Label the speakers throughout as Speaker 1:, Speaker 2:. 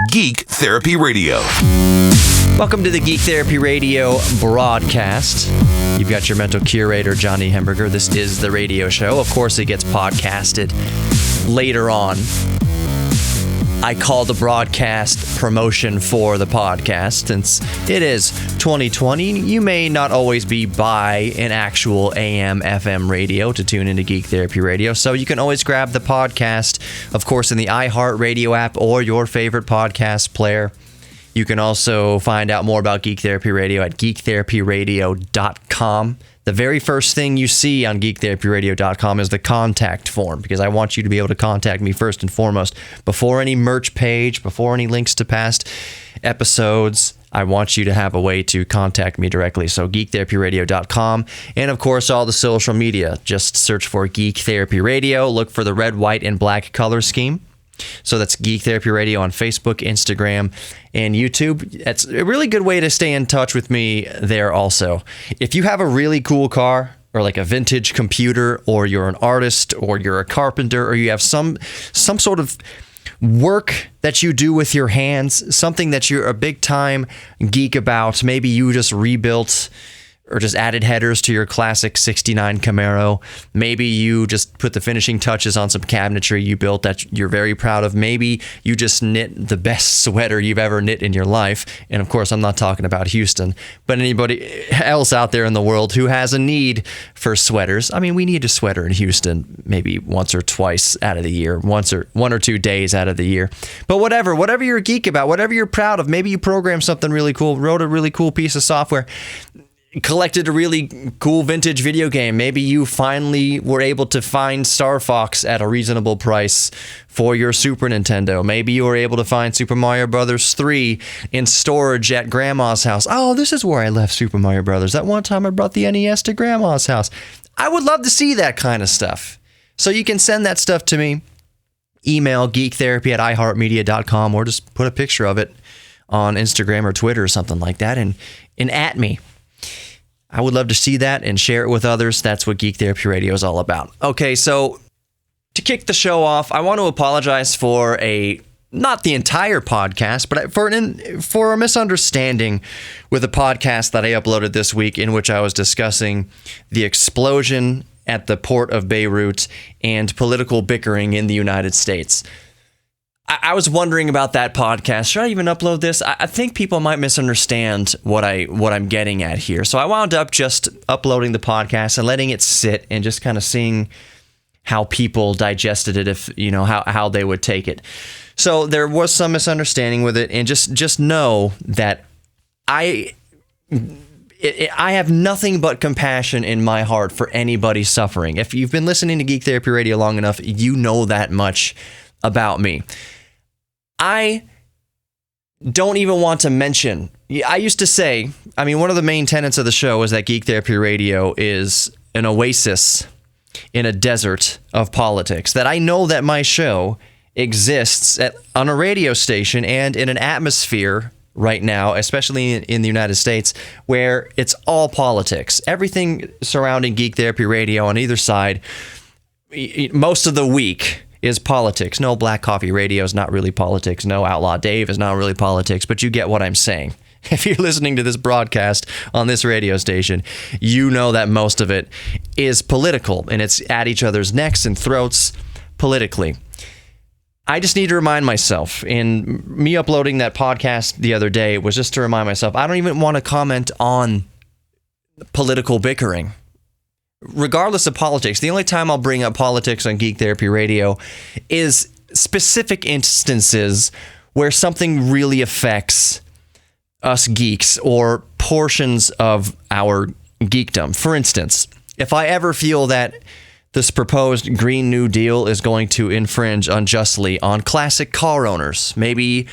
Speaker 1: Geek Therapy Radio.
Speaker 2: Welcome to the Geek Therapy Radio broadcast. You've got your mental curator, Johnny Hemberger. This is the radio show. Of course, it gets podcasted later on. I call the broadcast promotion for the podcast. Since it is 2020, you may not always be by an actual AM, FM radio to tune into Geek Therapy Radio. So you can always grab the podcast, of course, in the iHeartRadio app or your favorite podcast player. You can also find out more about Geek Therapy Radio at geektherapyradio.com. The very first thing you see on geektherapyradio.com is the contact form, because I want you to be able to contact me first and foremost. Before any merch page, before any links to past episodes, I want you to have a way to contact me directly. So geektherapyradio.com, and of course all the social media. Just search for Geek Therapy Radio. Look for the red, white, and black color scheme. So that's Geek Therapy Radio on Facebook, Instagram, and YouTube. It's a really good way to stay in touch with me there also. If you have a really cool car, or like a vintage computer, or you're an artist, or you're a carpenter, or you have some sort of work that you do with your hands, something that you're a big time geek about, maybe you just rebuilt or just added headers to your classic 69 Camaro. Maybe you just put the finishing touches on some cabinetry you built that you're very proud of. Maybe you just knit the best sweater you've ever knit in your life. And of course, I'm not talking about Houston, but anybody else out there in the world who has a need for sweaters. I mean, we need a sweater in Houston maybe once or twice out of the year, one or 2 days out of the year. But whatever you're a geek about, whatever you're proud of, maybe you programmed something really cool, wrote a really cool piece of software, collected a really cool vintage video game. Maybe you finally were able to find Star Fox at a reasonable price for your Super Nintendo. Maybe you were able to find Super Mario Bros. 3 in storage at Grandma's house. Oh, this is where I left Super Mario Bros. That one time I brought the NES to Grandma's house. I would love to see that kind of stuff. So you can send that stuff to me. Email geektherapy@iheartmedia.com, or just put a picture of it on Instagram or Twitter or something like that and at me. I would love to see that and share it with others. That's what Geek Therapy Radio is all about. Okay, so to kick the show off, I want to apologize for not the entire podcast, but for a misunderstanding with a podcast that I uploaded this week, in which I was discussing the explosion at the port of Beirut and political bickering in the United States. I was wondering about that podcast. Should I even upload this? I think people might misunderstand what I'm getting at here. So I wound up just uploading the podcast and letting it sit and just kind of seeing how people digested it, if you know how they would take it. So there was some misunderstanding with it, and just know that I have nothing but compassion in my heart for anybody suffering. If you've been listening to Geek Therapy Radio long enough, you know that much about me. I don't even want to mention. I used to say, one of the main tenets of the show is that Geek Therapy Radio is an oasis in a desert of politics. That I know that my show exists on a radio station and in an atmosphere right now, especially in the United States, where it's all politics. Everything surrounding Geek Therapy Radio on either side, most of the week, is politics. No, Black Coffee Radio is not really politics. No, Outlaw Dave is not really politics, but you get what I'm saying. If you're listening to this broadcast on this radio station, you know that most of it is political, and it's at each other's necks and throats politically. I just need to remind myself, and me uploading that podcast the other day was just to remind myself, I don't even want to comment on political bickering. Regardless of politics, the only time I'll bring up politics on Geek Therapy Radio is specific instances where something really affects us geeks or portions of our geekdom. For instance, if I ever feel that this proposed Green New Deal is going to infringe unjustly on classic car owners, maybe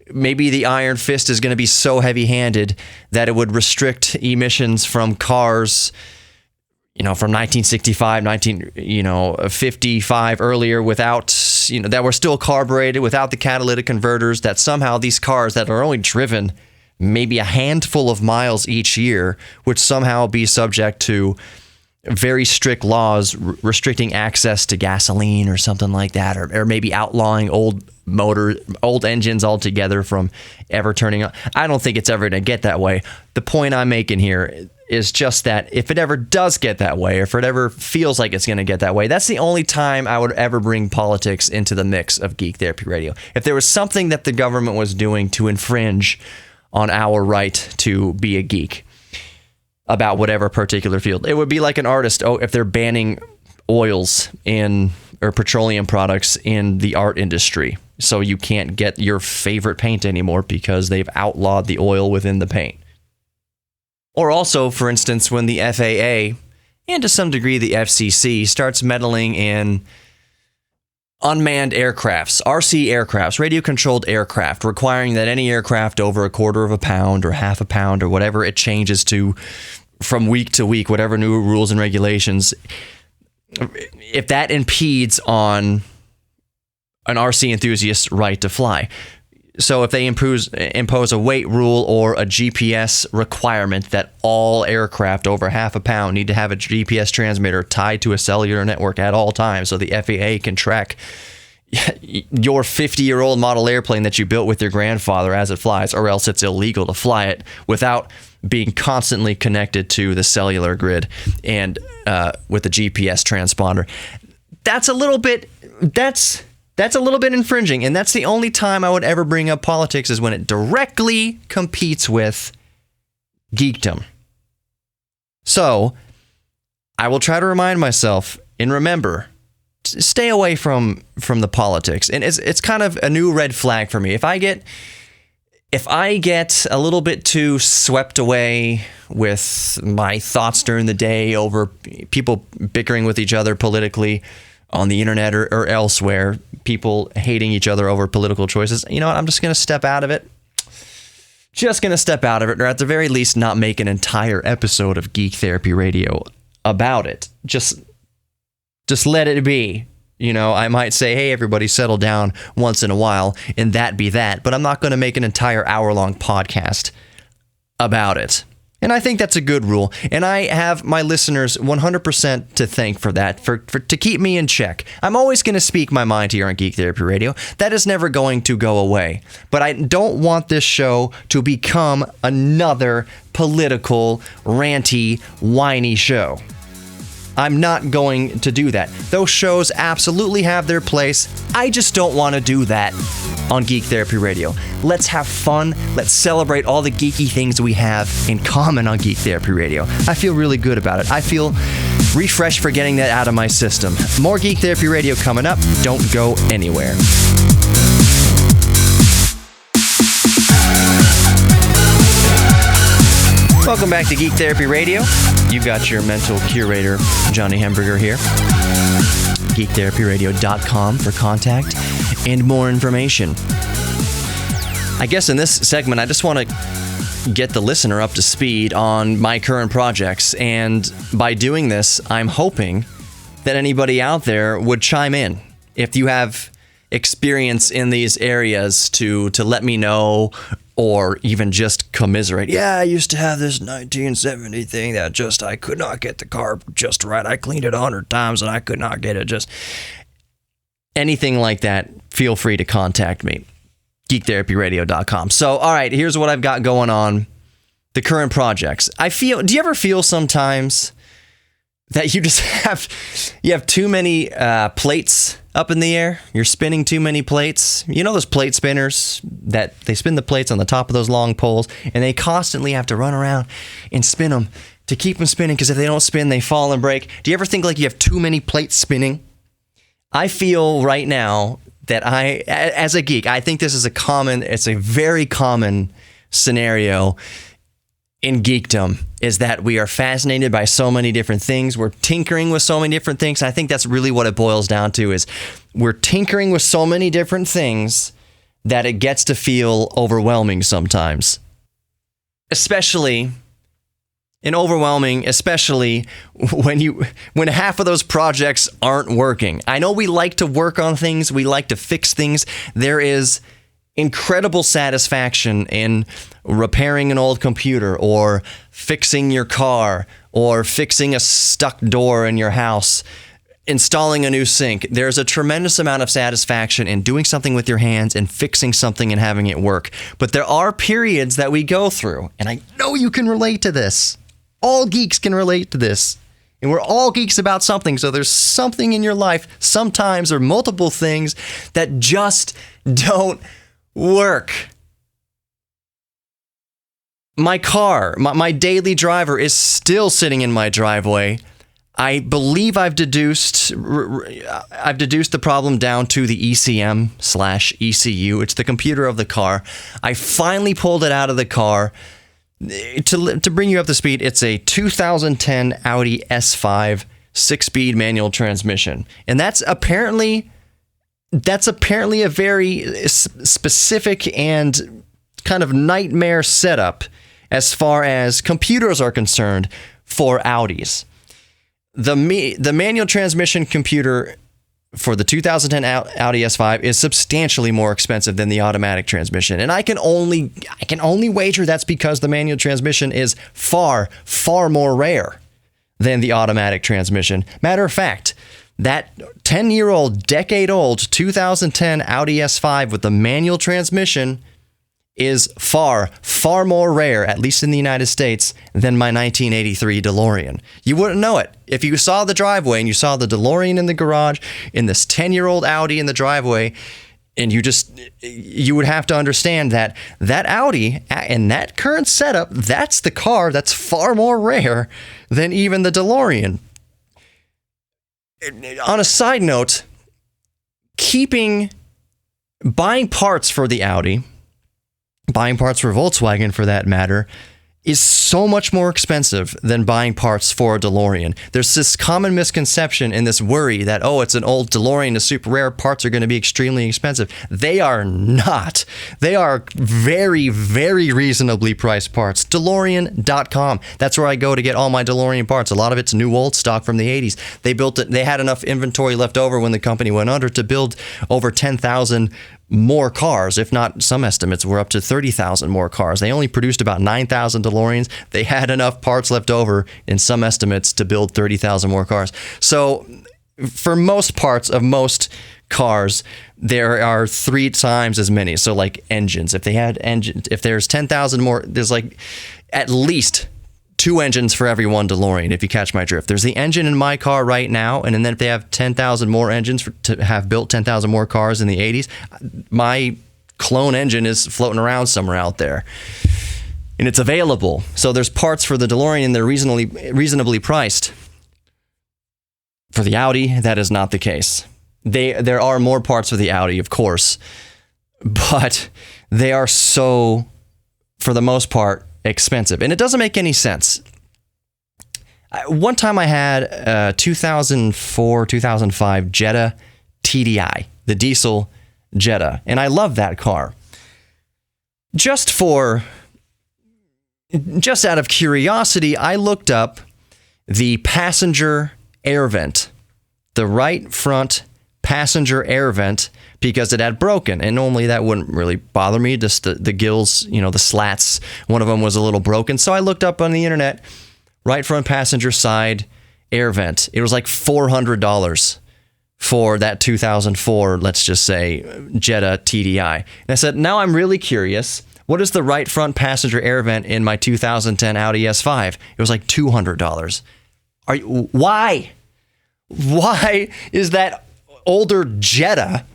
Speaker 2: the Iron Fist is going to be so heavy-handed that it would restrict emissions from cars, from 1965, 1955 earlier, without, that were still carbureted, without the catalytic converters, that somehow these cars that are only driven maybe a handful of miles each year would somehow be subject to very strict laws restricting access to gasoline or something like that, or maybe outlawing old engines altogether from ever turning on. I don't think it's ever going to get that way. The point I'm making here is just that if it ever does get that way, or if it ever feels like it's going to get that way, that's the only time I would ever bring politics into the mix of Geek Therapy Radio. If there was something that the government was doing to infringe on our right to be a geek about whatever particular field, it would be like an artist. Oh, if they're banning oils or petroleum products in the art industry, so you can't get your favorite paint anymore because they've outlawed the oil within the paint. Or also, for instance, when the FAA, and to some degree the FCC, starts meddling in unmanned aircrafts, RC aircrafts, radio-controlled aircraft, requiring that any aircraft over 1/4 pound or 1/2 pound or whatever it changes to from week to week, whatever new rules and regulations, if that impedes on an RC enthusiast's right to fly. So if they impose a weight rule or a GPS requirement that all aircraft over 1/2 pound need to have a GPS transmitter tied to a cellular network at all times so the FAA can track your 50-year-old model airplane that you built with your grandfather as it flies, or else it's illegal to fly it without being constantly connected to the cellular grid and with the GPS transponder. That's a little bit infringing, and that's the only time I would ever bring up politics, is when it directly competes with geekdom. So I will try to remind myself and remember, stay away from the politics. And it's kind of a new red flag for me. If I get a little bit too swept away with my thoughts during the day over people bickering with each other politically on the internet or elsewhere, people hating each other over political choices, you know what, I'm just going to step out of it. Or at the very least not make an entire episode of Geek Therapy Radio about it. Just let it be. You know, I might say, hey, everybody settle down once in a while, and that be that. But I'm not going to make an entire hour-long podcast about it. And I think that's a good rule. And I have my listeners 100% to thank for that, for to keep me in check. I'm always going to speak my mind here on Geek Therapy Radio. That is never going to go away. But I don't want this show to become another political, ranty, whiny show. I'm not going to do that. Those shows absolutely have their place. I just don't want to do that on Geek Therapy Radio. Let's have fun. Let's celebrate all the geeky things we have in common on Geek Therapy Radio. I feel really good about it. I feel refreshed for getting that out of my system. More Geek Therapy Radio coming up. Don't go anywhere. Welcome back to Geek Therapy Radio. You've got your mental curator, Johnny Hamburger, here. GeekTherapyRadio.com for contact and more information. I guess in this segment, I just want to get the listener up to speed on my current projects. And by doing this, I'm hoping that anybody out there would chime in. If you have experience in these areas, to let me know, or even just commiserate. Yeah, I used to have this 1970 thing that I could not get the car just right. I cleaned it 100 times and I could not get it just... Anything like that, feel free to contact me. GeekTherapyRadio.com. So, all right, here's what I've got going on. The current projects. Do you ever feel sometimes that you just have too many plates up in the air? You're spinning too many plates. You know those plate spinners that they spin the plates on the top of those long poles, and they constantly have to run around and spin them to keep them spinning, because if they don't spin, they fall and break. Do you ever think like you have too many plates spinning? I feel right now that as a geek, I think this is it's a very common scenario in geekdom, is that we are fascinated by so many different things. We're tinkering with so many different things. I think that's really what it boils down to, is we're tinkering with so many different things that it gets to feel overwhelming sometimes. Especially when half of those projects aren't working. I know we like to work on things. We like to fix things. There is incredible satisfaction in repairing an old computer or fixing your car or fixing a stuck door in your house, installing a new sink. There's a tremendous amount of satisfaction in doing something with your hands and fixing something and having it work. But there are periods that we go through, and I know you can relate to this. All geeks can relate to this. And we're all geeks about something. So there's something in your life, sometimes, or multiple things that just don't work. My car, my daily driver is still sitting in my driveway. I believe I've deduced the problem down to the ECM/ECU. It's the computer of the car. I finally pulled it out of the car. To bring you up to speed, it's a 2010 Audi S5 6-speed manual transmission, and that's apparently a very specific and kind of nightmare setup as far as computers are concerned for Audis. The manual transmission computer for the 2010 Audi S5 is substantially more expensive than the automatic transmission, and I can only wager that's because the manual transmission is far more rare than the automatic transmission. Matter of fact, that 10-year-old, decade-old 2010 Audi S5 with the manual transmission is far more rare, at least in the United States, than my 1983 DeLorean. You wouldn't know it. If you saw the driveway and you saw the DeLorean in the garage, in this 10-year-old Audi in the driveway, and you would have to understand that Audi and that current setup, that's the car that's far more rare than even the DeLorean. On a side note, buying parts for the Audi, buying parts for Volkswagen for that matter, is so much more expensive than buying parts for a DeLorean. There's this common misconception and this worry that, it's an old DeLorean, the super rare parts are going to be extremely expensive. They are not. They are very, very reasonably priced parts. DeLorean.com. That's where I go to get all my DeLorean parts. A lot of it's new old stock from the 80s. They had enough inventory left over when the company went under to build over 10,000 more cars. If not, some estimates were up to 30,000 more cars. They only produced about 9,000 DeLoreans. They had enough parts left over in some estimates to build 30,000 more cars. So for most parts of most cars, there are 3 times as many. So like engines, if there's 10,000 more, there's like at least 2 engines for every one DeLorean, if you catch my drift. There's the engine in my car right now, and then if they have 10,000 more engines to have built 10,000 more cars in the 80s, my clone engine is floating around somewhere out there. And it's available. So there's parts for the DeLorean, and they're reasonably priced. For the Audi, that is not the case. There are more parts for the Audi, of course, but they are so, for the most part, expensive, and it doesn't make any sense. One time I had a 2004, 2005 Jetta TDI, the diesel Jetta, and I love that car. Just out of curiosity, I looked up the passenger air vent, the right front passenger air vent, because it had broken, and normally that wouldn't really bother me, just the gills, the slats, one of them was a little broken. So I looked up on the internet, right front passenger side air vent. It was like $400 for that 2004, let's just say, Jetta TDI. And I said, now I'm really curious, what is the right front passenger air vent in my 2010 Audi S5? It was like $200. Why? Why is that older Jetta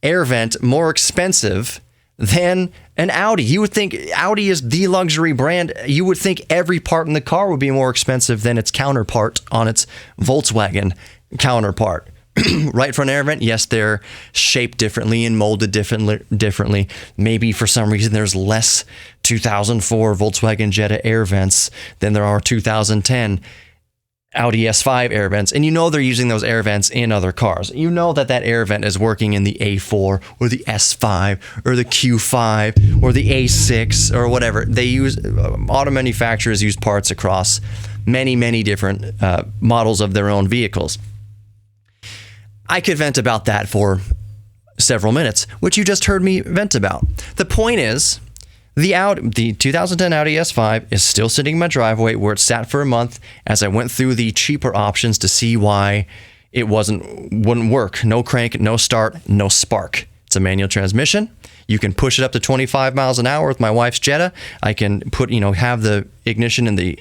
Speaker 2: air vent more expensive than an Audi? You would think Audi is the luxury brand. You would think every part in the car would be more expensive than its counterpart on its Volkswagen counterpart. Right front air vent, yes, they're shaped differently and molded differently. Maybe for some reason there's less 2004 Volkswagen Jetta air vents than there are 2010 Audi S5 air vents, and they're using those air vents in other cars. That air vent is working in the A4 or the S5 or the Q5 or the A6 or whatever. They use, auto manufacturers use parts across many different models of their own vehicles. I could vent about that for several minutes, which you just heard me vent about. The point is, the 2010 Audi S5 is still sitting in my driveway where it sat for a month as I went through the cheaper options to see why it wouldn't work. No crank, no start, no spark. It's a manual transmission. You can push it up to 25 miles an hour with my wife's Jetta. I can have the ignition in the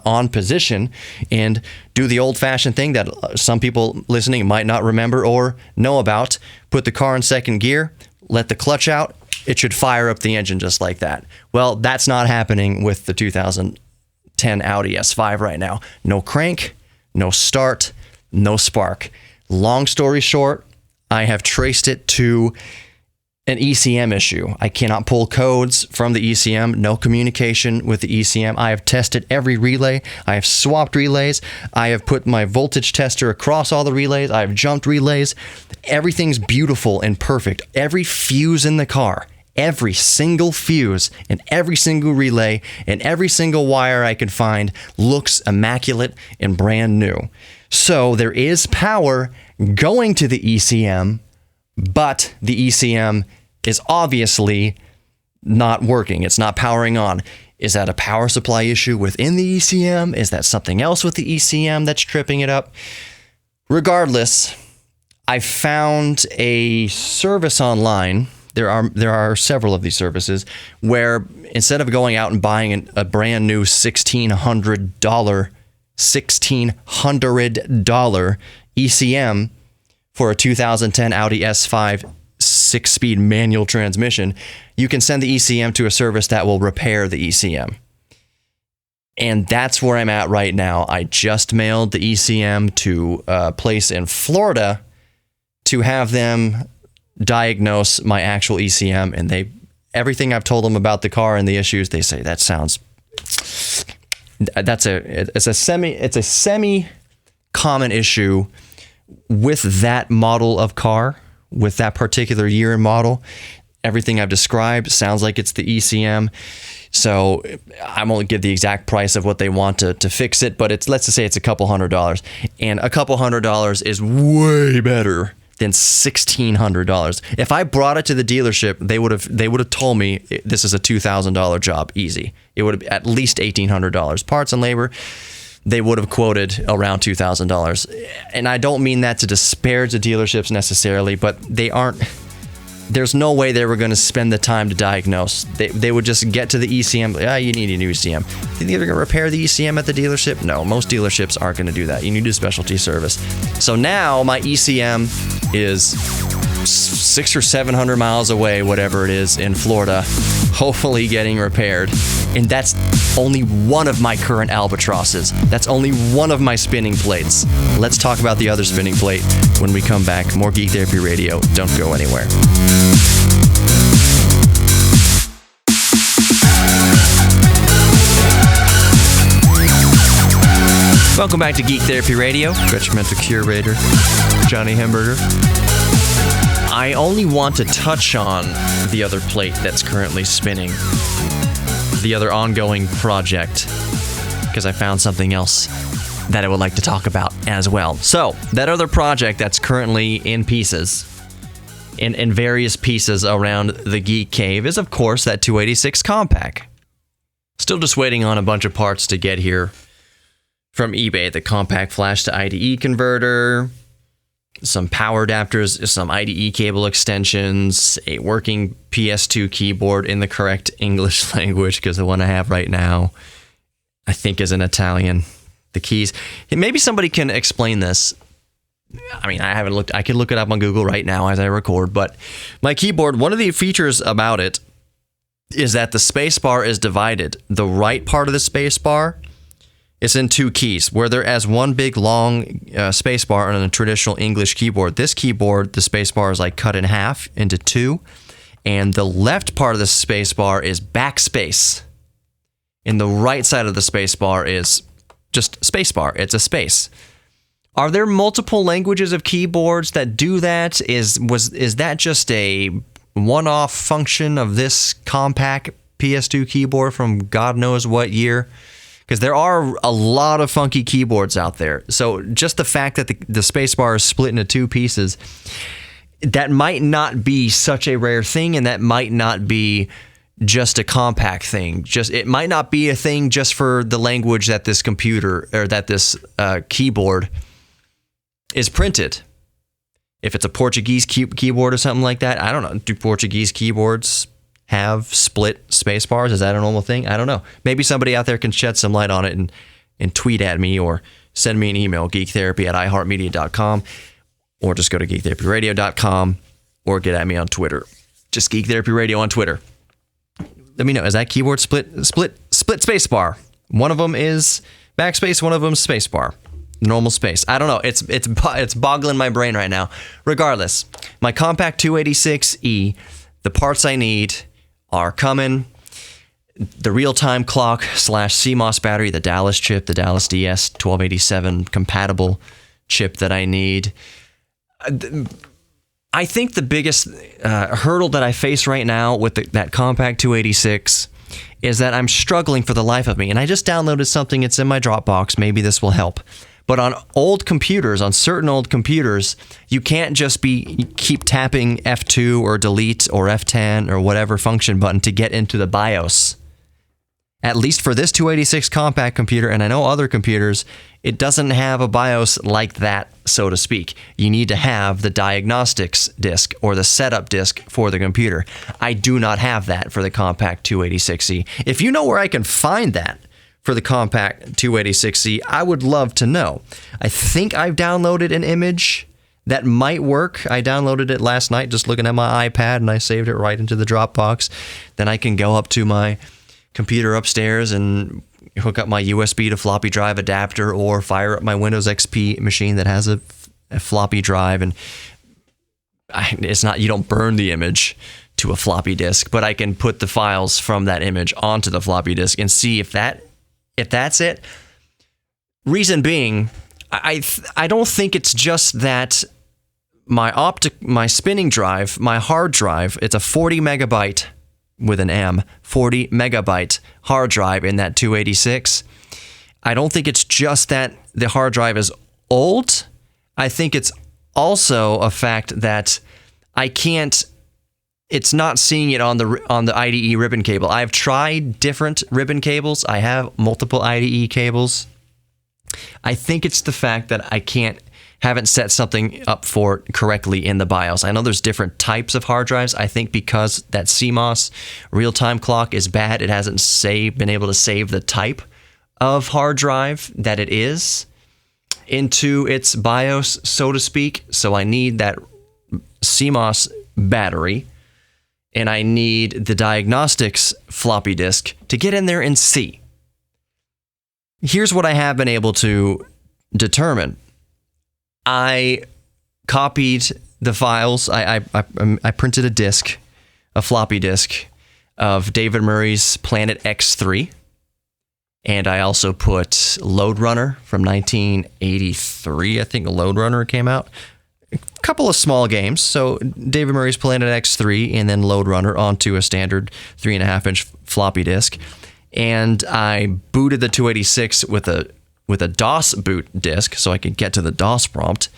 Speaker 2: on position and do the old-fashioned thing that some people listening might not remember or know about. Put the car in second gear, let the clutch out. It should fire up the engine just like that. Well, that's not happening with the 2010 Audi S5 right now. No crank, no start, no spark. Long story short, I have traced it to an ECM issue. I cannot pull codes from the ECM, no communication with the ECM. I have tested every relay. I have swapped relays. I have put my voltage tester across all the relays. I have jumped relays. Everything's beautiful and perfect. Every fuse in the car, every single fuse and every single relay and every single wire I can find looks immaculate and brand new. So there is power going to the ECM, but the ECM is obviously not working. It's not powering on. Is that a power supply issue within the ECM? Is that something else with the ECM that's tripping it up? Regardless, I found a service online. There are several of these services where instead of going out and buying a brand new $1,600 ECM for a 2010 Audi S5 6-speed manual transmission, you can send the ECM to a service that will repair the ECM. And that's where I'm at right now. I just mailed the ECM to a place in Florida to have them diagnose my actual ECM, and everything I've told them about the car and the issues, they say it's a semi common issue with that model of car, with that particular year and model. Everything I've described sounds like it's the ECM. So I won't give the exact price of what they want to fix it, but let's just say it's a couple $100. And a couple $100 is way better than $1,600. If I brought it to the dealership, they would have told me this is a $2,000 job, easy. It would have at least $1,800. Parts and labor, they would have quoted around $2,000. And I don't mean that to disparage the dealerships necessarily, but there's no way they were going to spend the time to diagnose. They would just get to the ECM, you need a new ECM. Think they're going to repair the ECM at the dealership? No, most dealerships aren't going to do that. You need a specialty service. So now my ECM is 600 or 700 miles away, whatever it is, in Florida, hopefully getting repaired. And that's only one of my current albatrosses. That's only one of my spinning plates. Let's talk about the other spinning plate when we come back. More Geek Therapy Radio. Don't go anywhere. Welcome back to Geek Therapy Radio. Detrimental Curator, Johnny Hamburger. I only want to touch on the other plate that's currently spinning, the other ongoing project, because I found something else that I would like to talk about as well. So, that other project that's currently in pieces, in various pieces around the Geek Cave, is of course that 286 Compact. Still just waiting on a bunch of parts to get here from eBay. The compact flash to IDE converter, some power adapters, some IDE cable extensions, a working PS2 keyboard in the correct English language, because the one I have right now, I think, is in Italian. The keys. Maybe somebody can explain this. I mean, I haven't looked. I can look it up on Google right now as I record, but my keyboard, one of the features about it is that the spacebar is divided. The right part of the spacebar is in two keys, where there is one big long spacebar on a traditional English keyboard. This keyboard, the spacebar is like cut in half into two, and the left part of the spacebar is backspace, and the right side of the spacebar is just spacebar. It's a space. Are there multiple languages of keyboards that do that? Is that just a one-off function of this compact PS2 keyboard from God knows what year? Because there are a lot of funky keyboards out there. So just the fact that the spacebar is split into two pieces, that might not be such a rare thing, and that might not be just a compact thing. It might not be a thing just for the language that this computer or that this keyboard is printed. If it's a Portuguese keyboard or something like that, I don't know. Do Portuguese keyboards have split space bars? Is that a normal thing? I don't know. Maybe somebody out there can shed some light on it and tweet at me or send me an email, geektherapy@iheartmedia.com, or just go to geektherapyradio.com or get at me on Twitter. Just Geek Therapy Radio on Twitter. Let me know, is that keyboard split space bar? One of them is backspace, one of them is space bar. Normal space. I don't know. It's boggling my brain right now. Regardless, my Compact 286E, the parts I need are coming. The real-time clock / CMOS battery, the Dallas chip, the Dallas DS 1287 compatible chip that I need. I think the biggest hurdle that I face right now with that Compact 286 is that I'm struggling for the life of me. And I just downloaded something. It's in my Dropbox. Maybe this will help. But on certain old computers, you can't just keep tapping F2 or delete or F10 or whatever function button to get into the BIOS. At least for this 286 compact computer, and I know other computers, it doesn't have a BIOS like that, so to speak. You need to have the diagnostics disk or the setup disk for the computer. I do not have that for the Compact 286E. If you know where I can find that for the Compact 286E, I would love to know. I think I've downloaded an image that might work. I downloaded it last night just looking at my iPad, and I saved it right into the Dropbox. Then I can go up to my computer upstairs and hook up my USB to floppy drive adapter, or fire up my Windows XP machine that has a floppy drive. And it's not, you don't burn the image to a floppy disk, but I can put the files from that image onto the floppy disk and see if that's it. Reason being, I don't think it's just that my spinning drive, my hard drive, it's a 40 megabyte with an M, 40 megabyte hard drive in that 286. I don't think it's just that the hard drive is old. I think it's also a fact that it's not seeing it on the IDE ribbon cable. I've tried different ribbon cables. I have multiple IDE cables. I think it's the fact that I haven't set something up for it correctly in the BIOS. I know there's different types of hard drives. I think because that CMOS real-time clock is bad, it hasn't been able to save the type of hard drive that it is into its BIOS, so to speak. So I need that CMOS battery, and I need the diagnostics floppy disk to get in there and see. Here's what I have been able to determine. I copied the files. I printed a floppy disk of David Murray's Planet X3. And I also put Lode Runner from 1983. I think Lode Runner came out. A couple of small games. So David Murray's Planet X3 and then Lode Runner onto a standard 3.5-inch floppy disk. And I booted the 286 with a DOS boot disk so I could get to the DOS prompt.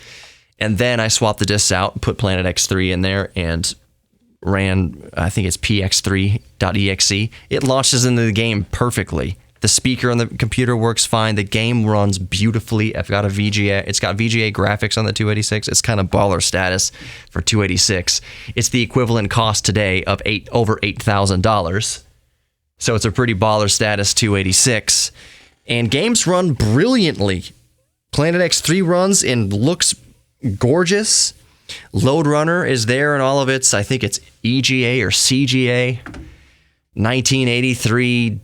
Speaker 2: And then I swapped the disks out, put Planet X3 in there, and ran, I think it's px3.exe. It launches into the game perfectly. The speaker on the computer works fine. The game runs beautifully. I've got it's got VGA graphics on the 286. It's kind of baller status for 286. It's the equivalent cost today of over $8,000. So it's a pretty baller status 286. And games run brilliantly. Planet X3 runs and looks gorgeous. Lode Runner is there in all of its, I think it's EGA or CGA. 1983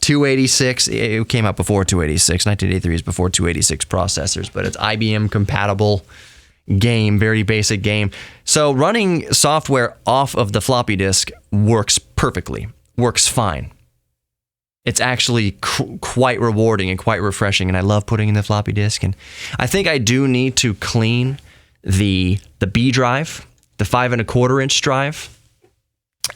Speaker 2: 286. It came out before 286. 1983 is before 286 processors, but it's IBM compatible game, very basic game. So running software off of the floppy disk works perfectly, works fine. It's actually quite rewarding and quite refreshing, and I love putting in the floppy disk. And I think I do need to clean the B drive, the 5.25-inch drive.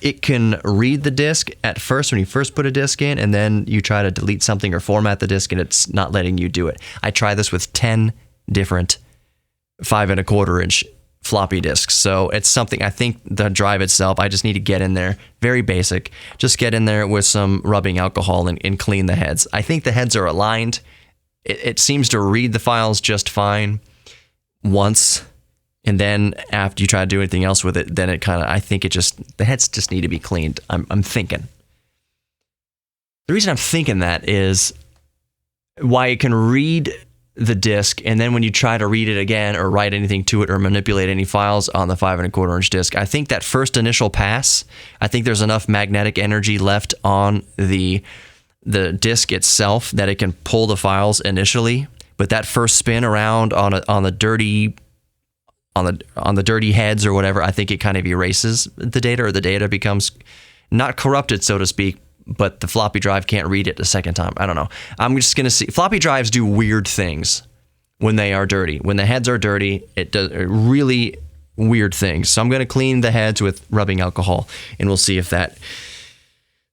Speaker 2: It can read the disk at first when you first put a disk in, and then you try to delete something or format the disk, and it's not letting you do it. I tried this with 10 different 5.25-inch floppy disks. So it's something, I think the drive itself, I just need to get in there, very basic, just get in there with some rubbing alcohol and clean the heads. I think the heads are aligned. It seems to read the files just fine once, and then after you try to do anything else with it, then it kind of, I think the heads just need to be cleaned. I'm thinking. The reason I'm thinking that is why it can read the disk, and then when you try to read it again or write anything to it or manipulate any files on the 5.25-inch disk, I think that first initial pass, I think there's enough magnetic energy left on the disk itself that it can pull the files initially, but that first spin around on the dirty heads or whatever, I think it kind of erases the data, or the data becomes not corrupted, so to speak, but the floppy drive can't read it a second time. I don't know. I'm just going to see. Floppy drives do weird things when they are dirty. When the heads are dirty, it does really weird things. So I'm going to clean the heads with rubbing alcohol, and we'll see if that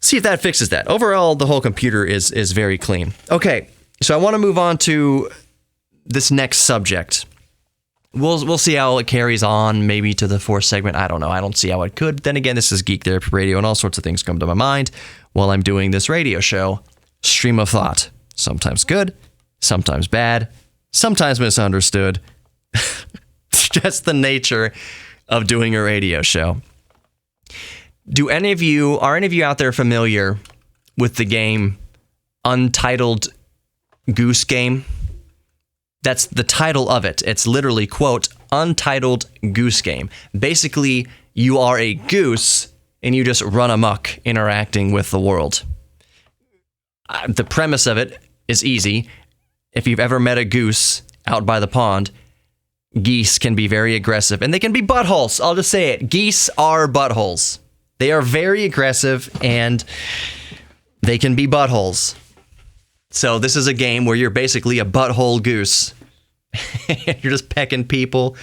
Speaker 2: fixes that. Overall, the whole computer is very clean. Okay, so I want to move on to this next subject. We'll see how it carries on, maybe to the fourth segment. I don't know. I don't see how it could. Then again, this is Geek Therapy Radio, and all sorts of things come to my mind while I'm doing this radio show. Stream of thought. Sometimes good, sometimes bad, sometimes misunderstood. It's just the nature of doing a radio show. Are any of you out there familiar with the game Untitled Goose Game? That's the title of it. It's literally, quote, Untitled Goose Game. Basically, you are a goose and you just run amok interacting with the world. The premise of it is easy. If you've ever met a goose out by the pond, geese can be very aggressive, and they can be buttholes. I'll just say it. Geese are buttholes. They are very aggressive, and they can be buttholes. So this is a game where you're basically a butthole goose. You're just pecking people,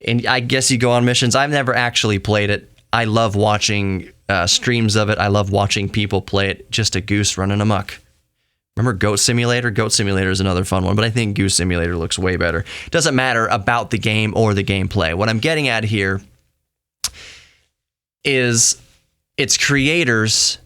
Speaker 2: and I guess you go on missions. I've never actually played it. I love watching streams of it. I love watching people play it. Just a goose running amok. Remember Goat Simulator? Goat Simulator is another fun one, but I think Goose Simulator looks way better. It doesn't matter about the game or the gameplay. What I'm getting at here is its creators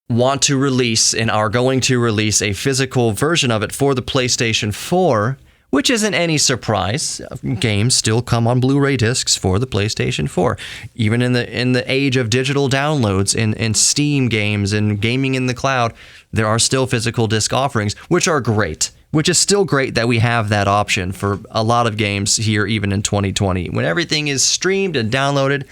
Speaker 2: want to release and are going to release a physical version of it for the PlayStation 4, which isn't any surprise. Games still come on Blu-ray discs for the PlayStation 4. Even in the age of digital downloads and Steam games and gaming in the cloud, there are still physical disc offerings, which are great. Which is still great that we have that option for a lot of games here, even in 2020. When everything is streamed and downloaded,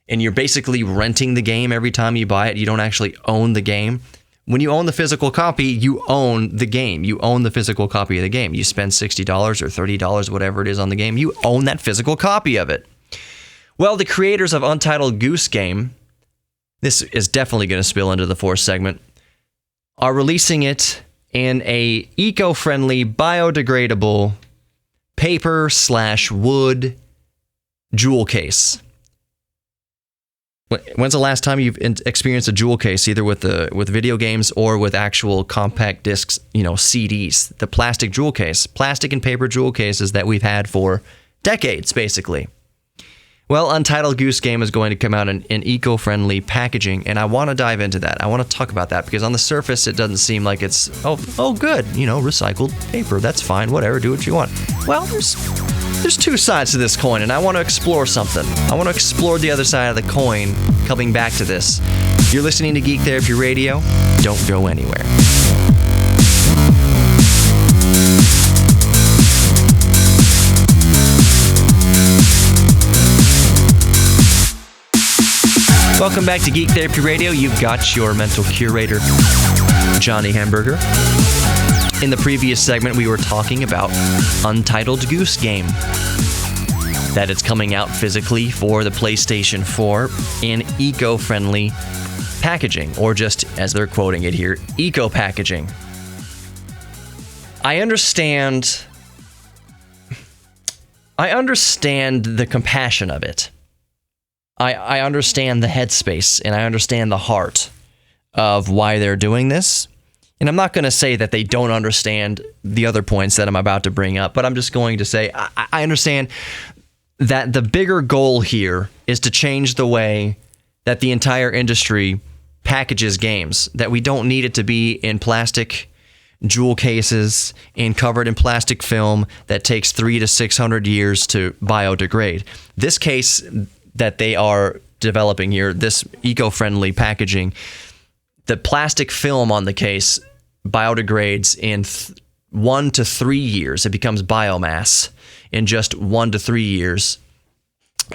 Speaker 2: and you're basically renting the game every time you buy it. You don't actually own the game. When you own the physical copy, you own the game. You own the physical copy of the game. You spend $60 or $30, whatever it is on the game, you own that physical copy of it. Well, the creators of Untitled Goose Game, this is definitely going to spill into the fourth segment, are releasing it in a eco-friendly, biodegradable paper/wood jewel case. When's the last time you've experienced a jewel case, either with video games or with actual compact discs, CDs? The plastic jewel case, plastic and paper jewel cases that we've had for decades, basically. Well, Untitled Goose Game is going to come out in eco-friendly packaging, and I want to dive into that. I want to talk about that because on the surface, it doesn't seem like it's, oh, good, recycled paper. That's fine, whatever, do what you want. Well, there's two sides to this coin, and I want to explore something. I want to explore the other side of the coin coming back to this. You're listening to Geek Therapy Radio. Don't go anywhere. Welcome back to Geek Therapy Radio. You've got your mental curator, Johnny Hamburger. In the previous segment, we were talking about Untitled Goose Game. That it's coming out physically for the PlayStation 4 in eco-friendly packaging, or just, as they're quoting it here, eco-packaging. I understand the compassion of it. I understand the headspace, and I understand the heart of why they're doing this. And I'm not going to say that they don't understand the other points that I'm about to bring up, but I'm just going to say I understand that the bigger goal here is to change the way that the entire industry packages games, that we don't need it to be in plastic jewel cases and covered in plastic film that takes 300 to 600 years to biodegrade. This case that they are developing here, this eco-friendly packaging, the plastic film on the case biodegrades in 1 to 3 years. It becomes biomass in just 1 to 3 years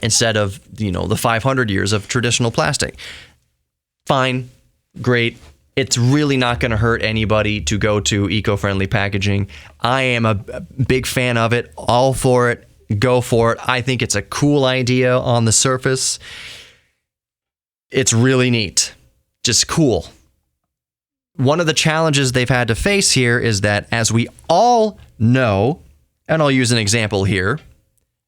Speaker 2: instead of, the 500 years of traditional plastic. Fine, great. It's really not going to hurt anybody to go to eco-friendly packaging. I am a big fan of it. All for it. Go for it. I think it's a cool idea on the surface. It's really neat. Just cool. One of the challenges they've had to face here is that, as we all know, and I'll use an example here,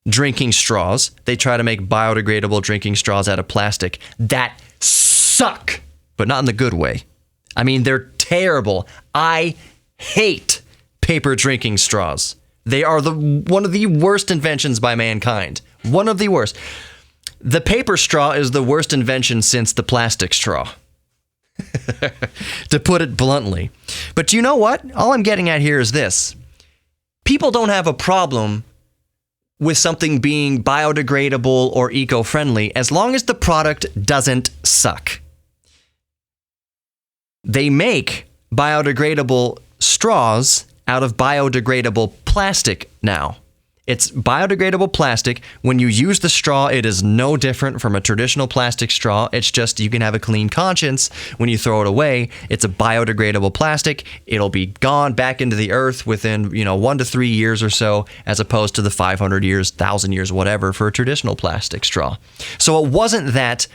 Speaker 2: drinking straws. They try to make biodegradable drinking straws out of plastic that suck, but not in the good way. I mean, they're terrible. I hate paper drinking straws. They are one of the worst inventions by mankind. One of the worst. The paper straw is the worst invention since the plastic straw, to put it bluntly. But you know what? All I'm getting at here is this. People don't have a problem with something being biodegradable or eco-friendly as long as the product doesn't suck. They make biodegradable straws out of biodegradable plastic now. It's biodegradable plastic. When you use the straw, it is no different from a traditional plastic straw. It's just you can have a clean conscience when you throw it away. It's a biodegradable plastic. It'll be gone back into the earth within, 1 to 3 years or so, as opposed to the 500 years, 1,000 years, whatever, for a traditional plastic straw. So it wasn't that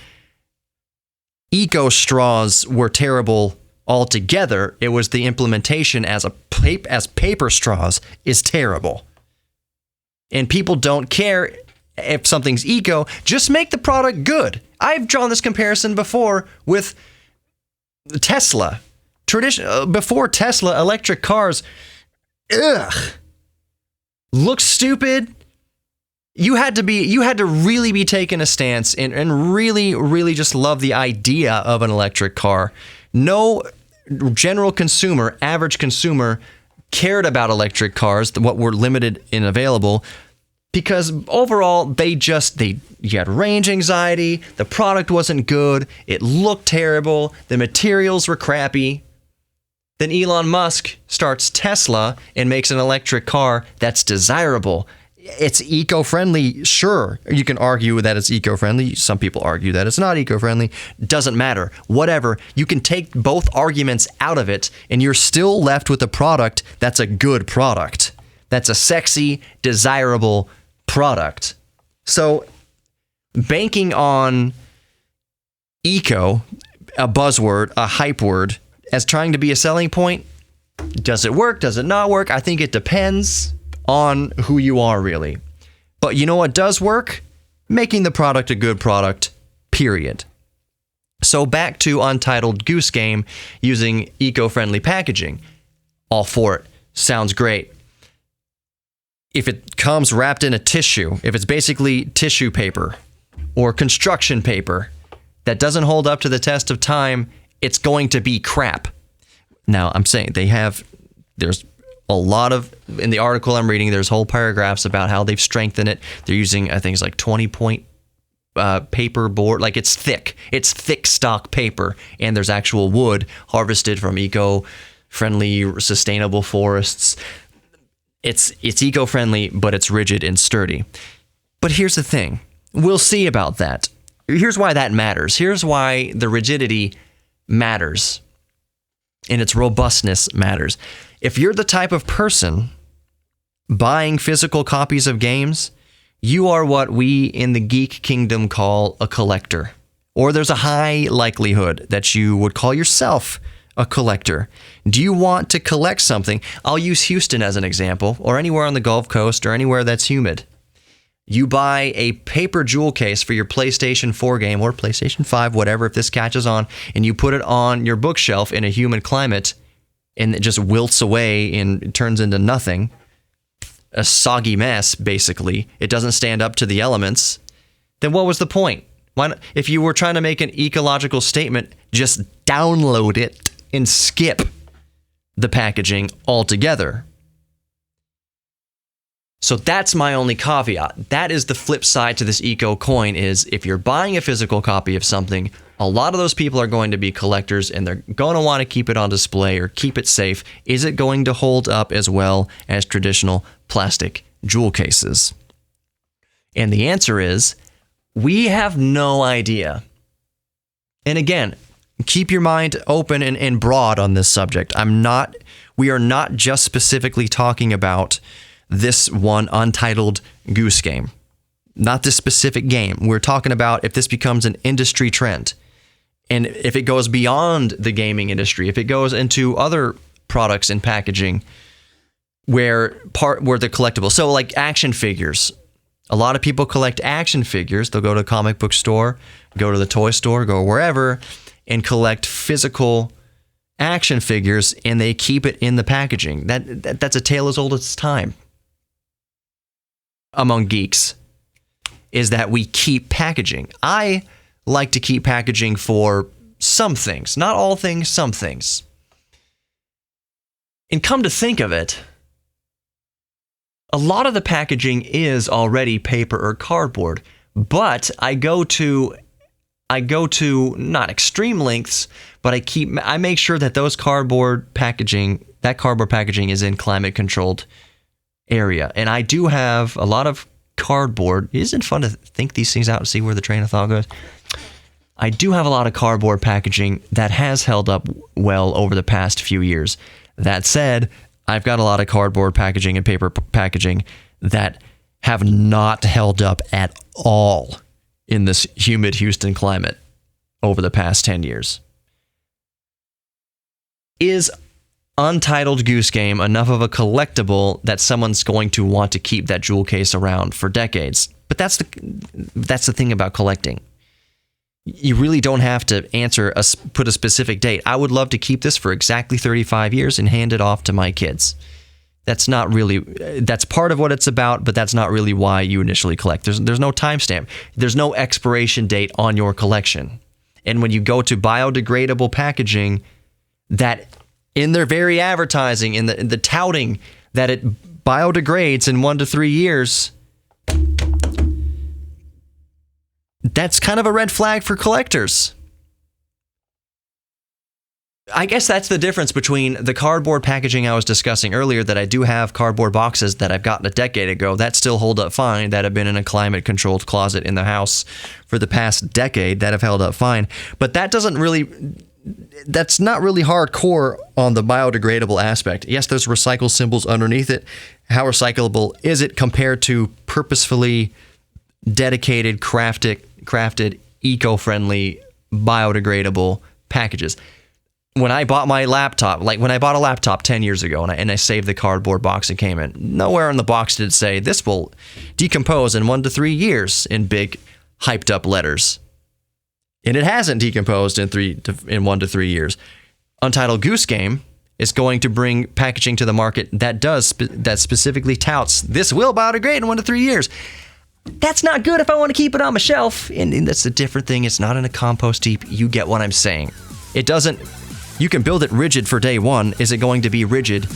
Speaker 2: eco straws were terrible altogether. It was the implementation as paper straws is terrible. And people don't care if something's eco. Just make the product good. I've drawn this comparison before with Tesla. Before Tesla, electric cars, look stupid. You had to really be taking a stance and really, really just love the idea of an electric car. No general consumer, average consumer, cared about electric cars, what were limited and available, because overall you had range anxiety, the product wasn't good, it looked terrible, the materials were crappy. Then Elon Musk starts Tesla and makes an electric car that's desirable. It's eco-friendly, sure. You can argue that it's eco-friendly. Some people argue that it's not eco-friendly. Doesn't matter. Whatever. You can take both arguments out of it, and you're still left with a product that's a good product. That's a sexy, desirable product. So, banking on eco, a buzzword, a hype word, as trying to be a selling point, does it work? Does it not work? I think it depends on who you are, really. But you know what does work? Making the product a good product, period. So back to Untitled Goose Game using eco-friendly packaging. All for it. Sounds great. If it comes wrapped in a tissue, if it's basically tissue paper or construction paper that doesn't hold up to the test of time, it's going to be crap. Now, I'm saying there's a lot of, in the article I'm reading, there's whole paragraphs about how they've strengthened it. They're using, I think it's like 20-point paper board. Like it's thick stock paper, and there's actual wood harvested from eco-friendly, sustainable forests. It's eco-friendly, but it's rigid and sturdy. But here's the thing. We'll see about that. Here's why that matters. Here's why the rigidity matters and its robustness matters. If you're the type of person buying physical copies of games, you are what we in the geek kingdom call a collector. Or there's a high likelihood that you would call yourself a collector. Do you want to collect something? I'll use Houston as an example, or anywhere on the Gulf Coast, or anywhere that's humid. You buy a paper jewel case for your PlayStation 4 game, or PlayStation 5, whatever, if this catches on, and you put it on your bookshelf in a humid climate. and it just wilts away and turns into nothing, a soggy mess, basically, it doesn't stand up to the elements, then what was the point? Why not, if you were trying to make an ecological statement, just download it and skip the packaging altogether. So that's my only caveat. That is the flip side to this eco coin, is if you're buying a physical copy of something, a lot of those people are going to be collectors and they're going to want to keep it on display or keep it safe. Is it going to hold up as well as traditional plastic jewel cases? And the answer is, we have no idea. And again, keep your mind open and broad on this subject. We are not just specifically talking about this one Untitled Goose Game. Not this specific game. We're talking about if this becomes an industry trend. And if it goes beyond the gaming industry, if it goes into other products and packaging where the collectible. So like action figures. A lot of people collect action figures. They'll go to a comic book store, go to the toy store, go wherever, and collect physical action figures, and they keep it in the packaging. That's a tale as old as time among geeks, is that we keep packaging. I like to keep packaging for some things, not all things, some things. And come to think of it, a lot of the packaging is already paper or cardboard, but I go to not extreme lengths, but I make sure that that cardboard packaging is in climate controlled area. And I do have a lot of cardboard. Isn't it fun to think these things out and see where the train of thought goes? I do have a lot of cardboard packaging that has held up well over the past few years. That said, I've got a lot of cardboard packaging and paper packaging that have not held up at all in this humid Houston climate over the past 10 years. Is Untitled Goose Game enough of a collectible that someone's going to want to keep that jewel case around for decades? But that's the thing about collecting. You really don't have to put a specific date. I would love to keep this for exactly 35 years and hand it off to my kids. That's part of what it's about, but that's not really why you initially collect. There's no timestamp. There's no expiration date on your collection. And when you go to biodegradable packaging, that in their very advertising, in the touting that it biodegrades in 1 to 3 years, that's kind of a red flag for collectors. I guess that's the difference between the cardboard packaging I was discussing earlier, that I do have cardboard boxes that I've gotten a decade ago that still hold up fine, that have been in a climate-controlled closet in the house for the past decade that have held up fine. But that's not really hardcore on the biodegradable aspect. Yes, there's recycle symbols underneath it. How recyclable is it compared to purposefully dedicated, crafted, eco-friendly, biodegradable packages? When I bought my laptop, like when I bought a laptop 10 years ago and I saved the cardboard box it came in, nowhere in the box did it say, this will decompose in 1 to 3 years in big, hyped up letters. And it hasn't decomposed in 1 to 3 years. Untitled Goose Game is going to bring packaging to the market that specifically touts, this will biodegrade in 1 to 3 years. That's not good if I want to keep it on my shelf. And that's a different thing. It's not in a compost heap. You get what I'm saying. You can build it rigid for day 1. Is it going to be rigid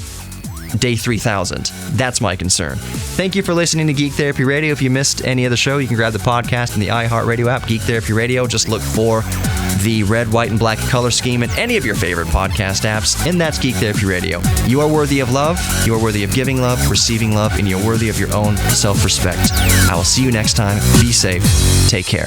Speaker 2: day 3000? That's my concern. Thank you for listening to Geek Therapy Radio. If you missed any of the show, you can grab the podcast in the iHeartRadio app, Geek Therapy Radio. Just look for the red, white, and black color scheme in any of your favorite podcast apps, and that's Geek Therapy Radio. You are worthy of love, you are worthy of giving love, receiving love, and you're worthy of your own self-respect. I will see you next time. Be safe. Take care.